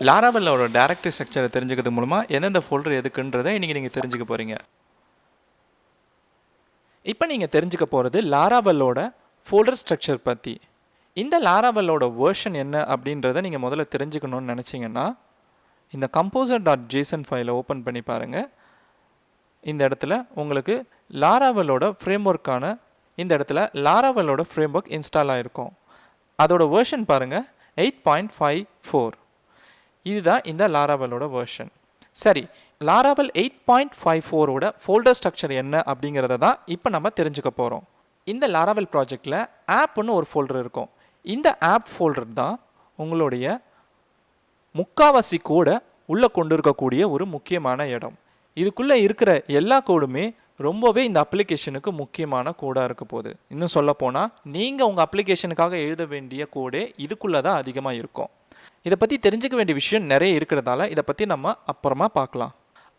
லாராவெல்லோட directory ஸ்ட்ரக்சரை தெரிஞ்சுக்கிறது மூலமாக எந்தெந்த ஃபோல்டர் எதுக்குன்றதை இன்றைக்கி நீங்கள் தெரிஞ்சுக்க போகிறீங்க. இப்போ நீங்கள் தெரிஞ்சுக்க போகிறது லாராவெல்லோட ஃபோல்டர் ஸ்ட்ரக்சர் பற்றி. இந்த லாராவெல்லோட வேர்ஷன் என்ன அப்படின்றத நீங்கள் முதல்ல தெரிஞ்சுக்கணும்னு நினச்சிங்கன்னா இந்த composer.json ஃபைலை ஓப்பன் பண்ணி பாருங்கள். இந்த இடத்துல உங்களுக்கு லாராவெல்லோட ஃப்ரேம்ஒர்க்கான இந்த இடத்துல லாராவெல்லோட ஃப்ரேம்ஒர்க் இன்ஸ்டால் ஆகிருக்கும். அதோட வேர்ஷன் பாருங்கள் 8.54. இதுதான் இந்த லாராவெல்லோட வேர்ஷன். சரி, லாராவெல் 8.54ஓட ஃபோல்டர் ஸ்ட்ரக்சர் என்ன அப்படிங்கிறத தான் இப்போ நம்ம தெரிஞ்சுக்க போகிறோம். இந்த லாராவெல் ப்ராஜெக்டில் ஆப்னு ஒரு ஃபோல்டர் இருக்கும். இந்த ஆப் ஃபோல்டர் தான் உங்களுடைய முக்காவாசி கோடை உள்ளே கொண்டு இருக்கக்கூடிய ஒரு முக்கியமான இடம். இதுக்குள்ளே இருக்கிற எல்லா கோடுமே ரொம்பவே இந்த அப்ளிகேஷனுக்கு முக்கியமான கோடாக இருக்க போகுது. இன்னும் சொல்லப்போனால் நீங்கள் உங்கள் அப்ளிகேஷனுக்காக எழுத வேண்டிய கோடே இதுக்குள்ளே தான் அதிகமாக இருக்கும். இதை பற்றி தெரிஞ்சுக்க வேண்டிய விஷயம் நிறைய இருக்கிறதால இதை பற்றி நம்ம அப்புறமா பார்க்கலாம்.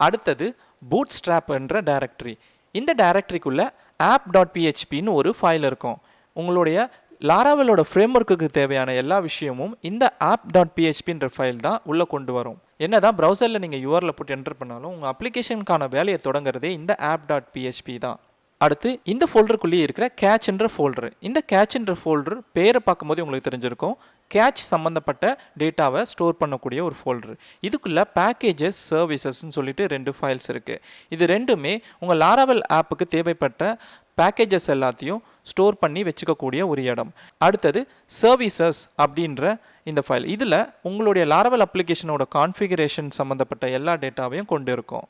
அடுத்தது பூட்ஸ்ட்ராப் என்ற டைரக்டரி. இந்த டைரக்டரிக்குள்ளே app.phpன்னு ஒரு ஃபைல் இருக்கும். உங்களுடைய லாராவெல்லோட ஃப்ரேம்ஒர்க்குக்கு தேவையான எல்லா விஷயமும் இந்த app.phpன்ற ஃபைல் தான் உள்ளே கொண்டு வரும். என்ன தான் ப்ரௌசரில் நீங்கள் யூஆர்எல் போட்டு என்டர் பண்ணாலும் உங்கள் அப்ளிகேஷனுக்கான வேலையை தொடங்குறதே இந்த app.php தான். அடுத்து இந்த ஃபோல்டருக்குள்ளேயே இருக்கிற கேட்ச்ன்ற ஃபோல்டர். இந்த கேட்ச்ன்ற ஃபோல்டர் பேரை பார்க்கும்போது உங்களுக்கு தெரிஞ்சிருக்கும். கேட்ச் சம்மந்தப்பட்ட டேட்டாவை ஸ்டோர் பண்ணக்கூடிய ஒரு ஃபோல்டர். இதுக்குள்ளே பேக்கேஜஸ் சர்வீசஸ்ன்னு சொல்லிட்டு 2 ஃபைல்ஸ் இருக்குது. இது ரெண்டுமே உங்கள் லாராவெல் ஆப்புக்கு தேவைப்பட்ட பேக்கேஜஸ் எல்லாத்தையும் ஸ்டோர் பண்ணி வச்சுக்கக்கூடிய ஒரு இடம். அடுத்தது சர்வீசஸ் அப்படின்ற இந்த ஃபைல். இதில் உங்களுடைய லாராவெல் அப்ளிகேஷனோட கான்ஃபிகரேஷன் சம்மந்தப்பட்ட எல்லா டேட்டாவையும் கொண்டு இருக்கும்.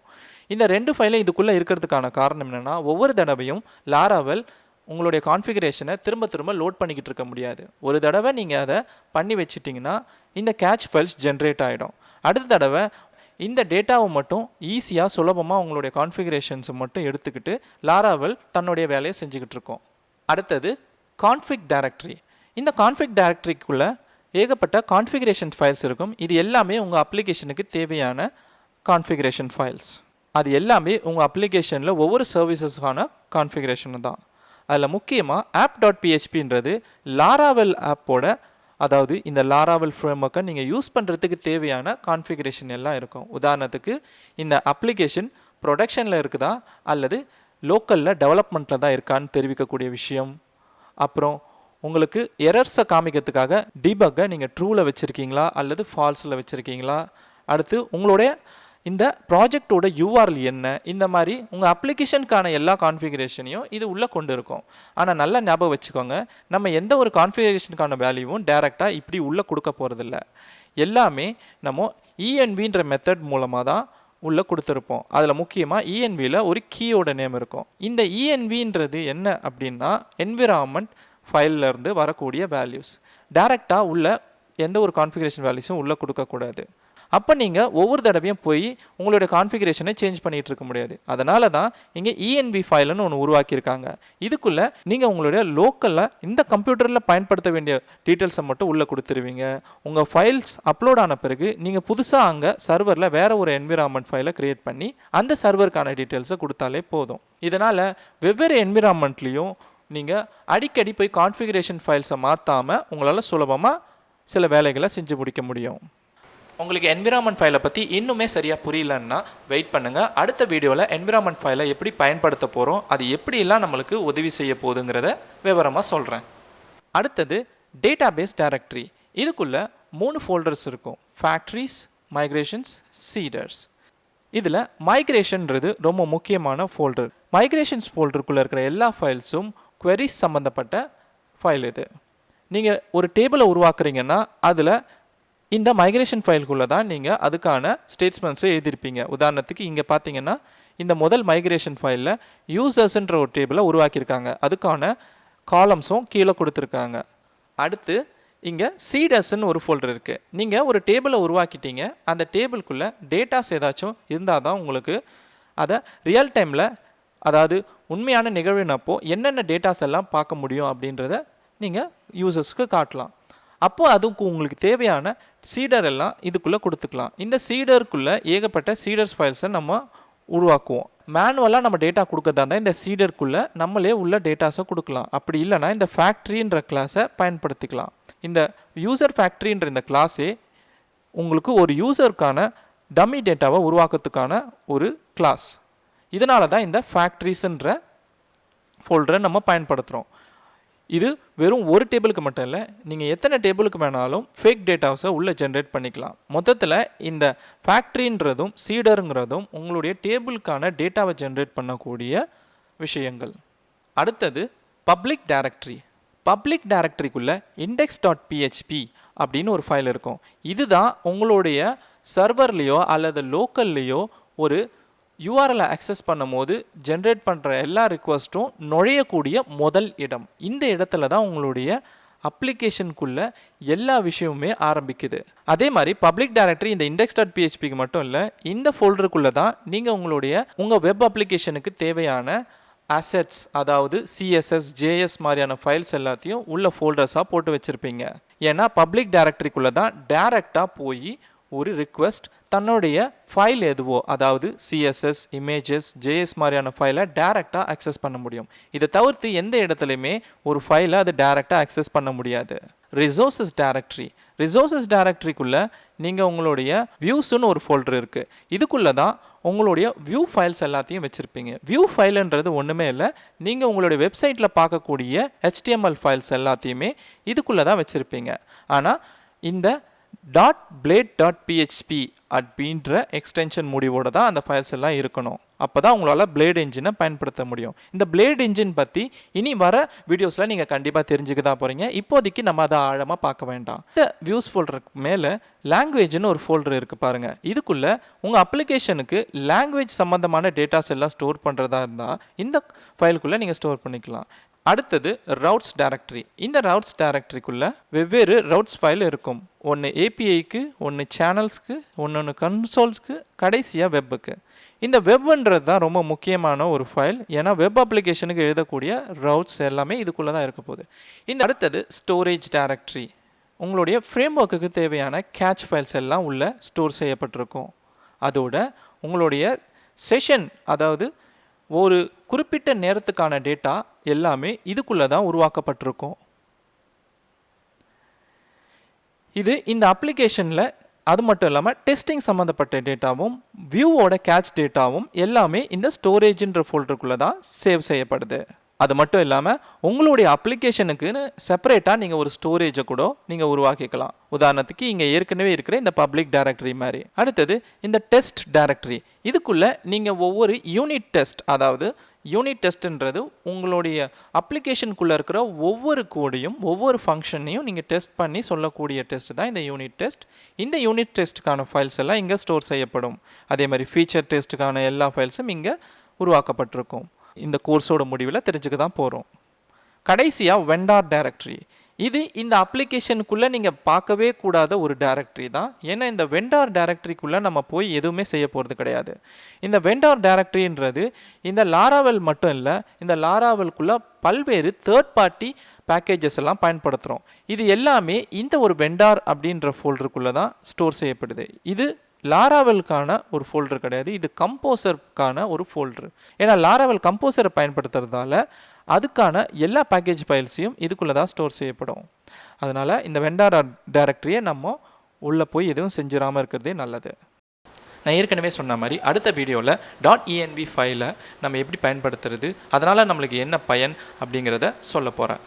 இந்த 2 ஃபைலும் இதுக்குள்ளே இருக்கிறதுக்கான காரணம் என்னென்னா, ஒவ்வொரு தடவையும் லாராவெல் உங்களுடைய கான்ஃபிகரேஷனை திரும்ப திரும்ப லோட் பண்ணிக்கிட்டு இருக்க முடியாது. ஒரு தடவை நீங்கள் அதை பண்ணி வச்சிட்டிங்கன்னா இந்த கேட்ச் ஃபைல்ஸ் ஜென்ரேட் ஆகிடும். அடுத்த தடவை இந்த டேட்டாவை மட்டும் ஈஸியாக சுலபமாக உங்களுடைய கான்ஃபிகரேஷன்ஸை மட்டும் எடுத்துக்கிட்டு லாராவெல் தன்னுடைய வேலையை செஞ்சுக்கிட்டு இருக்கோம். அடுத்தது கான்ஃபிக் டைரக்டரி. இந்த கான்ஃபிக் டைரக்டரிக்குள்ளே ஏகப்பட்ட கான்ஃபிகரேஷன் ஃபைல்ஸ் இருக்கும். இது எல்லாமே உங்கள் அப்ளிகேஷனுக்கு தேவையான கான்ஃபிகரேஷன் ஃபைல்ஸ். அது எல்லாமே உங்கள் அப்ளிகேஷனில் ஒவ்வொரு சர்வீசஸுக்கான கான்ஃபிகரேஷன் தான். அதில் முக்கியமாக app.phpன்றது லாராவெல் ஆப்போட, அதாவது இந்த லாராவெல் ஃப்ரேம்ஒர்க்கை நீங்கள் யூஸ் பண்ணுறதுக்கு தேவையான கான்ஃபிகரேஷன் எல்லாம் இருக்கும். உதாரணத்துக்கு இந்த அப்ளிகேஷன் ப்ரொடக்ஷனில் இருக்குதா அல்லது லோக்கலில் டெவலப்மெண்ட்டில் தான் இருக்கான்னு தெரிவிக்கக்கூடிய விஷயம். அப்புறம் உங்களுக்கு எரர்ஸை காமிக்கிறதுக்காக டீபக்கை நீங்கள் ட்ரூவில் வச்சுருக்கீங்களா அல்லது ஃபால்ஸில் வச்சுருக்கீங்களா. அடுத்து உங்களுடைய இந்த ப்ராஜெக்டோட யூஆர்எல் என்ன, இந்த மாதிரி உங்கள் அப்ளிகேஷனுக்கான எல்லா கான்ஃபிகரேஷனையும் இது உள்ளே கொண்டு இருக்கும். ஆனால் நல்லா ஞாபகம் வச்சுக்கோங்க, நம்ம எந்த ஒரு கான்ஃபிகரேஷனுக்கான வேல்யூவும் டைரெக்டாக இப்படி உள்ளே கொடுக்க போகிறதில்ல. எல்லாமே நம்ம இஎன்வின்ற மெத்தட் மூலமாக தான் உள்ளே கொடுத்துருப்போம். அதில் முக்கியமாக இஎன்வியில் ஒரு கீயோட நேம் இருக்கும். இந்த இஎன்வின்றது என்ன அப்படின்னா என்விரான்மெண்ட் ஃபைல்லேருந்து வரக்கூடிய வேல்யூஸ். டைரெக்டாக உள்ள எந்த ஒரு கான்ஃபிகரேஷன் வேல்யூஸும் உள்ளே கொடுக்கக்கூடாது. அப்போ நீங்கள் ஒவ்வொரு தடவையும் போய் உங்களுடைய கான்ஃபிகரேஷனை சேஞ்ச் பண்ணிகிட்டு இருக்க முடியாது. அதனால தான் இங்கே இஎன்வி ஃபைல்னு ஒன்று உருவாக்கியிருக்காங்க. இதுக்குள்ளே நீங்கள் உங்களுடைய லோக்கலில் இந்த கம்ப்யூட்டரில் பயன்படுத்த வேண்டிய டீட்டெயில்ஸை மட்டும் உள்ளே கொடுத்துருவீங்க. உங்கள் ஃபைல்ஸ் அப்லோட் ஆன பிறகு நீங்கள் புதுசாக அங்கே சர்வரில் வேறு ஒரு என்விரான்மெண்ட் ஃபைலை க்ரியேட் பண்ணி அந்த சர்வருக்கான டீட்டெயில்ஸை கொடுத்தாலே போதும். இதனால் வெவ்வேறு என்விரான்மெண்ட்லேயும் நீங்கள் அடிக்கடி போய் கான்ஃபிகரேஷன் ஃபைல்ஸை மாற்றாமல் உங்களால் சுலபமாக சில வேலைகளை செஞ்சு முடிக்க முடியும். உங்களுக்கு என்விரான்மெண்ட் ஃபைலை பற்றி இன்னுமே சரியாக புரியலன்னா வெயிட் பண்ணுங்கள். அடுத்த வீடியோவில் என்விரான்மெண்ட் ஃபைலை எப்படி பயன்படுத்த போகிறோம், அது எப்படிலாம் நம்மளுக்கு உதவி செய்ய போகுதுங்கிறத விவரமாக சொல்கிறேன். அடுத்தது டேட்டாபேஸ் டைரக்டரி. இதுக்குள்ளே 3 ஃபோல்டர்ஸ் இருக்கும். Factories, migrations, seeders. இதில் மைக்ரேஷன்றது ரொம்ப முக்கியமான ஃபோல்டர். மைக்ரேஷன்ஸ் ஃபோல்டருக்குள்ளே இருக்கிற எல்லா ஃபைல்ஸும் குவெரிஸ் சம்மந்தப்பட்ட ஃபைல். இது நீங்கள் ஒரு டேபிளை உருவாக்குறீங்கன்னா அதில் இந்த மைக்ரேஷன் ஃபைலுக்குள்ளே தான் நீங்கள் அதுக்கான ஸ்டேட்மெண்ட்ஸை எழுதியிருப்பீங்க. உதாரணத்துக்கு இங்கே பார்த்தீங்கன்னா இந்த முதல் மைக்ரேஷன் ஃபைலில் யூசர்ஸ்ன்ற ஒரு டேபிளை உருவாக்கியிருக்காங்க. அதுக்கான காலம்ஸும் கீழே கொடுத்துருக்காங்க. அடுத்து இங்கே சீடர்ஸ்ன்னு ஒரு ஃபோல்டர் இருக்குது. நீங்கள் ஒரு டேபிளை உருவாக்கிட்டீங்க, அந்த டேபிளுக்குள்ளே டேட்டாஸ் ஏதாச்சும் இருந்தால் தான் உங்களுக்கு அதை ரியல் டைமில், அதாவது உண்மையான நிகழ்வினப்போ என்னென்ன டேட்டாஸ் எல்லாம் பார்க்க முடியும் அப்படின்றத நீங்கள் யூசர்ஸ்க்கு காட்டலாம். அப்போது அதுக்கு உங்களுக்கு தேவையான சீடர் எல்லாம் இதுக்குள்ளே கொடுத்துக்கலாம். இந்த சீடருக்குள்ளே ஏகப்பட்ட சீடர்ஸ் ஃபைல்ஸை நம்ம உருவாக்குவோம். மேனுவலாக நம்ம டேட்டா கொடுக்கறதா இருந்தால் இந்த சீடருக்குள்ளே நம்மளே உள்ள டேட்டாஸை கொடுக்கலாம். அப்படி இல்லைனா இந்த ஃபேக்ட்ரின்ற கிளாஸை பயன்படுத்திக்கலாம். இந்த யூசர் ஃபேக்ட்ரின்ற இந்த கிளாஸே உங்களுக்கு ஒரு யூசருக்கான டம்மி டேட்டாவை உருவாக்குறதுக்கான ஒரு கிளாஸ். இதனால தான் இந்த ஃபேக்ட்ரிஸ்ன்ற ஃபோல்டரை நம்ம பயன்படுத்துகிறோம். இது வெறும் ஒரு டேபிளுக்கு மட்டும் இல்லை, நீங்கள் எத்தனை டேபிளுக்கு வேணாலும் ஃபேக் டேட்டாஸை உள்ளே ஜென்ரேட் பண்ணிக்கலாம். மொத்தத்தில் இந்த ஃபேக்ட்ரின்றதும் சீடருங்கிறதும் உங்களுடைய டேபிளுக்கான டேட்டாவை ஜென்ரேட் பண்ணக்கூடிய விஷயங்கள். அடுத்தது பப்ளிக் டைரக்டரி. பப்ளிக் டைரக்டரிக்குள்ளே index.php அப்படின்னு ஒரு ஃபைல் இருக்கும். இதுதான் உங்களுடைய சர்வர்லேயோ அல்லது லோக்கல்லையோ ஒரு யூஆர்எல்லை அக்சஸ் பண்ணும் போது ஜென்ரேட் பண்ணுற எல்லா ரிக்வஸ்ட்டும் நுழையக்கூடிய முதல் இடம். இந்த இடத்துல தான் உங்களுடைய அப்ளிகேஷனுக்குள்ளே எல்லா விஷயமுமே ஆரம்பிக்குது. அதே மாதிரி பப்ளிக் டைரக்டரி இந்த index.phpக்கு மட்டும் இல்லை, இந்த ஃபோல்டருக்குள்ளே தான் நீங்கள் உங்கள் வெப் அப்ளிகேஷனுக்கு தேவையான அசெட்ஸ், அதாவது சிஎஸ்எஸ், ஜேஎஸ் மாதிரியான ஃபைல்ஸ் எல்லாத்தையும் உள்ள ஃபோல்டர்ஸாக போட்டு வச்சுருப்பீங்க. ஏன்னா பப்ளிக் டைரக்டரிக்குள்ளே தான் டைரெக்டாக போய் ஒரு ரிக்வெஸ்ட் தன்னுடைய ஃபைல் எதுவோ, அதாவது சிஎஸ்எஸ், இமேஜஸ், ஜேஎஸ் மாதிரியான ஃபைலை டைரெக்டாக அக்சஸ் பண்ண முடியும். இதை தவிர்த்து எந்த இடத்துலையுமே ஒரு ஃபைலை அது டைரெக்டாக அக்சஸ் பண்ண முடியாது. Resources directory. ரிசோர்ஸஸ் டைரக்டரிக்குள்ளே நீங்கள் உங்களுடைய வியூஸ்னு ஒரு ஃபோல்டர் இருக்குது. இதுக்குள்ளே தான் உங்களுடைய வியூ ஃபைல்ஸ் எல்லாத்தையும் வச்சுருப்பீங்க. வியூ ஃபைலுன்றது ஒன்றுமே இல்லை, நீங்கள் உங்களுடைய வெப்சைட்டில் பார்க்கக்கூடிய HTML ஃபைல்ஸ் எல்லாத்தையுமே இதுக்குள்ளே தான் வச்சுருப்பீங்க. ஆனால் இந்த .blade.php அப்படின்ற எக்ஸ்டென்ஷன் முடிவோடு தான் அந்த ஃபைல்ஸ் எல்லாம் இருக்கணும். அப்போ தான் உங்களால் பிளேட் என்ஜினை பயன்படுத்த முடியும். இந்த பிளேட் என்ஜின் பற்றி இனி வர வீடியோஸில் நீங்கள் கண்டிப்பாக தெரிஞ்சுக்க தான் போகிறீங்க. இப்போதைக்கு நம்ம அதை ஆழமாக பார்க்க வேண்டாம். இந்த வியூஸ் ஃபோல்டருக்கு மேலே லாங்குவேஜ்னு ஒரு ஃபோல்டர் இருக்குது பாருங்கள். இதுக்குள்ளே உங்கள் அப்ளிகேஷனுக்கு லாங்குவேஜ் சம்மந்தமான டேட்டாஸ் எல்லாம் ஸ்டோர் பண்ணுறதா இருந்தால் இந்த ஃபைலுக்குள்ளே நீங்கள் ஸ்டோர் பண்ணிக்கலாம். அடுத்தது ரவுட்ஸ் டைரக்டரி. இந்த ரவுட்ஸ் டைரக்டரிக்குள்ளே வெவ்வேறு ரவுட்ஸ் ஃபைல் இருக்கும். ஒன்று ஏபிஐக்கு, ஒன்று சேனல்ஸ்க்கு, ஒன்று கன்சோல்ஸ்க்கு, கடைசியாக வெப்புக்கு. இந்த வெப்ன்றது தான் ரொம்ப முக்கியமான ஒரு ஃபைல். ஏன்னா வெப் அப்ளிகேஷனுக்கு எழுதக்கூடிய ரவுட்ஸ் எல்லாமே இதுக்குள்ளே தான் இருக்க போகுது. இந்த அடுத்தது ஸ்டோரேஜ் டைரக்டரி. உங்களுடைய ஃப்ரேம் ஒர்க்குக்கு தேவையான கேட்ச் ஃபைல்ஸ் எல்லாம் உள்ளே ஸ்டோர் செய்யப்பட்டிருக்கும். அதோட உங்களுடைய செஷன், அதாவது ஒரு குறிப்பிட்ட நேரத்துக்கான டேட்டா எல்லாமே இதுக்குள்ளே தான் உருவாக்கப்பட்டிருக்கும். இது இந்த அப்ளிகேஷனில் அது மட்டும் இல்லாமல் டெஸ்டிங் சம்மந்தப்பட்ட டேட்டாவும் வியூவோட கேட்ச் டேட்டாவும் எல்லாமே இந்த ஸ்டோரேஜ்ன்ற ஃபோல்டருக்குள்ளே தான் சேவ் செய்யப்படுது. அது மட்டும் இல்லாமல் உங்களுடைய அப்ளிகேஷனுக்குன்னு செப்பரேட்டாக நீங்கள் ஒரு ஸ்டோரேஜை கூட நீங்கள் உருவாக்கிக்கலாம். உதாரணத்துக்கு இங்கே ஏற்கனவே இருக்கிற இந்த பப்ளிக் டைரக்டரி மாதிரி. அடுத்தது இந்த டெஸ்ட் டைரக்டரி. இதுக்குள்ளே நீங்கள் ஒவ்வொரு யூனிட் டெஸ்ட், அதாவது யூனிட் டெஸ்ட்ன்றது உங்களுடைய அப்ளிகேஷனுக்குள்ளே இருக்கிற ஒவ்வொரு கோடையும் ஒவ்வொரு ஃபங்க்ஷனையும் நீங்கள் டெஸ்ட் பண்ணி சொல்லக்கூடிய டெஸ்ட் தான் இந்த யூனிட் டெஸ்ட். இந்த யூனிட் டெஸ்ட்டுக்கான ஃபைல்ஸ் எல்லாம் இங்கே ஸ்டோர் செய்யப்படும். அதே மாதிரி ஃபீச்சர் டெஸ்ட்டுக்கான எல்லா ஃபைல்ஸும் இங்கே உருவாக்கப்பட்டிருக்கும். இந்த கோர்ஸோட முடிவில் தெரிஞ்சுக்க தான் போகிறோம். கடைசியாக வெண்டார் டைரக்டரி. இது இந்த அப்ளிகேஷனுக்குள்ளே நீங்கள் பார்க்கவே கூடாத ஒரு டைரக்டரி தான். ஏன்னா இந்த வெண்டார் டைரக்டரிக்குள்ளே நம்ம போய் எதுவுமே செய்ய போகிறது கிடையாது. இந்த வெண்டார் டைரக்டரின்றது இந்த லாராவெல் மட்டும் இல்லை, இந்த லாராவெல்குள்ளே பல்வேறு தேர்ட் பார்ட்டி பேக்கேஜஸ் எல்லாம் பயன்படுத்துகிறோம். இது எல்லாமே இந்த ஒரு வெண்டார் அப்படின்ற ஃபோல்டருக்குள்ளே தான் ஸ்டோர் செய்யப்படுது. இது லாராவெலுக்கான ஒரு ஃபோல்டர் கிடையாது, இது கம்போசருக்கான ஒரு ஃபோல்டர். ஏன்னா லாராவெல் கம்போசரை பயன்படுத்துறதால அதுக்கான எல்லா பேக்கேஜ் ஃபைல்ஸையும் இதுக்குள்ளே தான் ஸ்டோர் செய்யப்படும். அதனால் இந்த வெண்டார் டைரக்டரியை நம்ம உள்ளே போய் எதுவும் செஞ்சிடாமல் இருக்கிறதே நல்லது. நான் ஏற்கனவே சொன்ன மாதிரி அடுத்த வீடியோவில் .env ஃபைலை நம்ம எப்படி பயன்படுத்துறது, அதனால் நம்மளுக்கு என்ன பயன் அப்படிங்கிறத சொல்ல போகிறேன்.